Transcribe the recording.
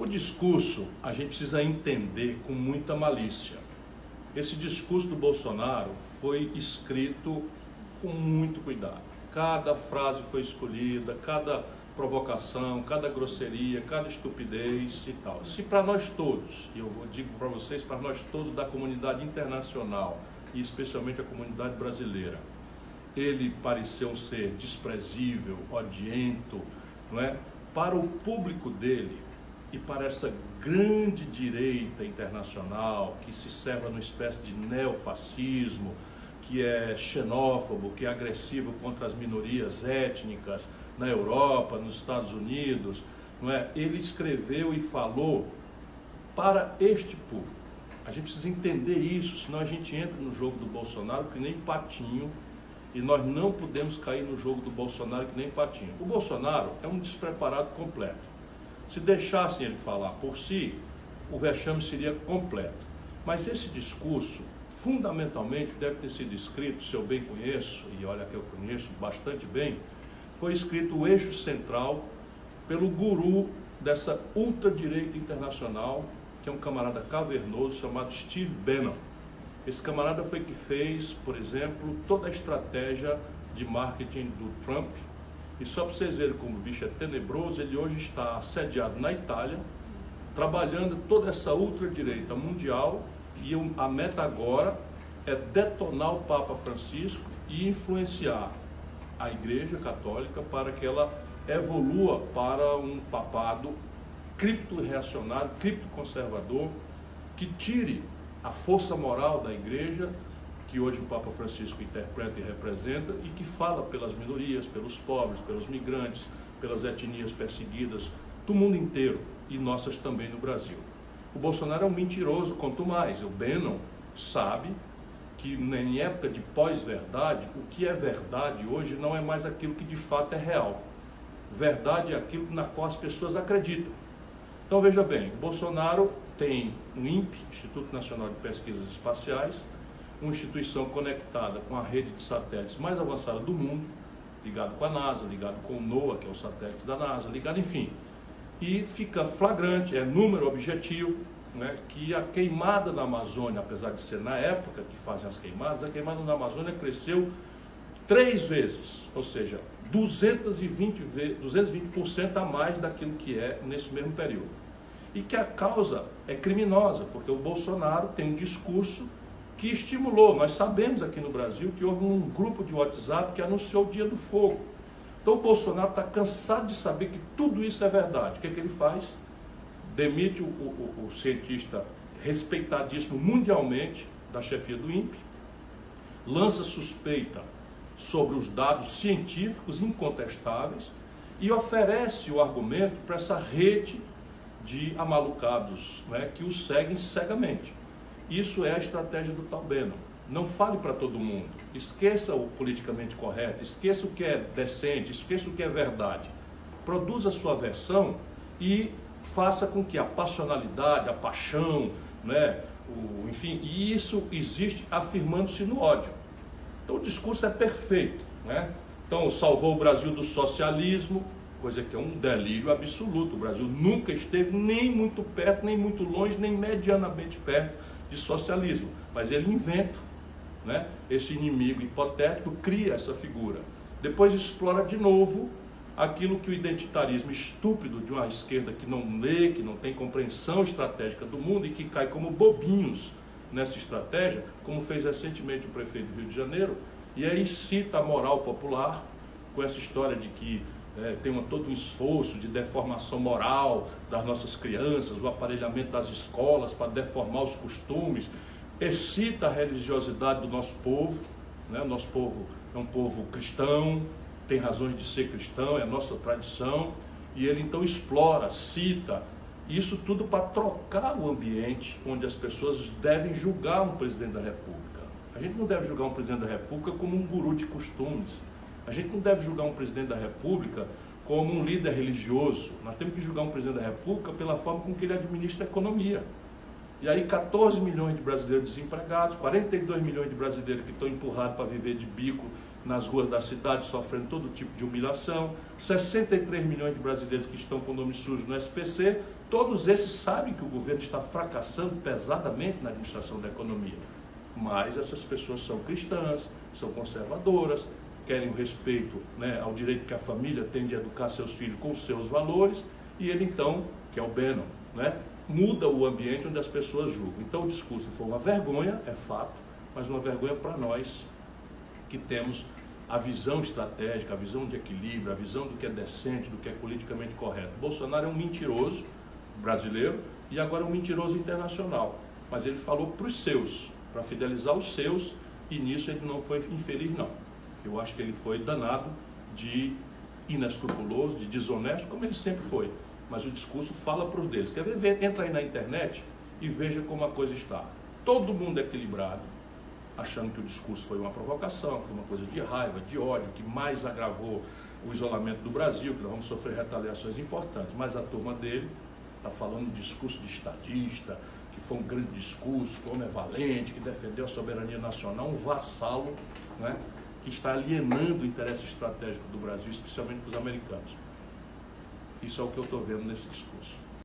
O discurso a gente precisa entender com muita malícia. Esse discurso do Bolsonaro foi escrito com muito cuidado. Cada frase foi escolhida, cada provocação, cada grosseria, cada estupidez e tal. Se para nós todos, e eu digo para vocês, para nós todos da comunidade internacional, e especialmente a comunidade brasileira, ele pareceu ser desprezível, odiento, não é? Para o público dele e para essa grande direita internacional que se serve numa espécie de neofascismo, que é xenófobo, que é agressivo contra as minorias étnicas na Europa, nos Estados Unidos, não é? Ele escreveu e falou para este público. A gente precisa entender isso, senão a gente entra no jogo do Bolsonaro que nem patinho, e nós não podemos cair no jogo do Bolsonaro que nem patinho. O Bolsonaro é um despreparado completo. Se deixassem ele falar por si, o vexame seria completo. Mas esse discurso, fundamentalmente, deve ter sido escrito, se eu bem conheço, e olha que eu conheço bastante bem, foi escrito o eixo central pelo guru dessa ultradireita internacional, que é um camarada cavernoso chamado Steve Bannon. Esse camarada foi que fez, por exemplo, toda a estratégia de marketing do Trump. E só para vocês verem como o bicho é tenebroso, ele hoje está sediado na Itália, trabalhando toda essa ultradireita mundial, e a meta agora é detonar o Papa Francisco e influenciar a Igreja Católica para que ela evolua para um papado cripto-reacionário, cripto-conservador, que tire a força moral da Igreja, que hoje o Papa Francisco interpreta e representa, e que fala pelas minorias, pelos pobres, pelos migrantes, pelas etnias perseguidas do mundo inteiro, e nossas também no Brasil. O Bolsonaro é um mentiroso, quanto mais. O Bannon sabe que em época de pós-verdade, o que é verdade hoje não é mais aquilo que de fato é real. Verdade é aquilo na qual as pessoas acreditam. Então veja bem, o Bolsonaro tem o INPE, Instituto Nacional de Pesquisas Espaciais, uma instituição conectada com a rede de satélites mais avançada do mundo, ligado com a NASA, ligado com o NOAA, que é o satélite da NASA, ligado, enfim. E fica flagrante, é número objetivo, né, que a queimada na Amazônia, apesar de ser na época que fazem as queimadas, a queimada na Amazônia cresceu 3 vezes, ou seja, 220% a mais daquilo que é nesse mesmo período. E que a causa é criminosa, porque o Bolsonaro tem um discurso que estimulou. Nós sabemos aqui no Brasil que houve um grupo de WhatsApp que anunciou o Dia do Fogo. Então o Bolsonaro está cansado de saber que tudo isso é verdade. O que é que ele faz? Demite o cientista respeitadíssimo mundialmente da chefia do INPE, lança suspeita sobre os dados científicos incontestáveis e oferece o argumento para essa rede de amalucados, né, que o seguem cegamente. Isso é a estratégia do tal Bannon. Não fale para todo mundo, esqueça o politicamente correto, esqueça o que é decente, esqueça o que é verdade. Produza a sua versão e faça com que a passionalidade, a paixão, né, enfim, e isso existe afirmando-se no ódio. Então o discurso é perfeito, né? Então salvou o Brasil do socialismo, coisa que é um delírio absoluto. O Brasil nunca esteve nem muito perto, nem muito longe, nem medianamente perto de socialismo. Mas ele inventa, né, esse inimigo hipotético, cria essa figura. Depois explora de novo aquilo que o identitarismo estúpido de uma esquerda que não lê, que não tem compreensão estratégica do mundo e que cai como bobinhos nessa estratégia, como fez recentemente o prefeito do Rio de Janeiro, e aí cita a moral popular com essa história de que tem todo um esforço de deformação moral das nossas crianças, o aparelhamento das escolas para deformar os costumes, excita a religiosidade do nosso povo, né? O nosso povo é um povo cristão, tem razões de ser cristão, é a nossa tradição, e ele então explora, cita, isso tudo para trocar o ambiente onde as pessoas devem julgar um presidente da República. A gente não deve julgar um presidente da República como um guru de costumes. A gente não deve julgar um presidente da República como um líder religioso. Nós temos que julgar um presidente da República pela forma com que ele administra a economia. E aí 14 milhões de brasileiros desempregados, 42 milhões de brasileiros que estão empurrados para viver de bico nas ruas da cidade, sofrendo todo tipo de humilhação, 63 milhões de brasileiros que estão com nome sujo no SPC, Todos esses sabem que o governo está fracassando pesadamente na administração da economia. Mas essas pessoas são cristãs, são conservadoras, querem o respeito, né, ao direito que a família tem de educar seus filhos com os seus valores, e ele então, que é o Bannon, né, muda o ambiente onde as pessoas julgam. Então o discurso foi uma vergonha, é fato, mas uma vergonha para nós que temos a visão estratégica, a visão de equilíbrio, a visão do que é decente, do que é politicamente correto. Bolsonaro é um mentiroso brasileiro e agora é um mentiroso internacional, mas ele falou para os seus, para fidelizar os seus, e nisso ele não foi infeliz não. Eu acho que ele foi danado de inescrupuloso, de desonesto, como ele sempre foi, mas o discurso fala para os deles. Quer ver? Entra aí na internet e veja como a coisa está. Todo mundo é equilibrado, achando que o discurso foi uma provocação, foi uma coisa de raiva, de ódio, que mais agravou o isolamento do Brasil, que nós vamos sofrer retaliações importantes, mas a turma dele está falando de discurso de estadista, que foi um grande discurso, que o homem é valente, que defendeu a soberania nacional, um vassalo, né, que está alienando o interesse estratégico do Brasil, especialmente para os americanos. Isso é o que eu estou vendo nesse discurso.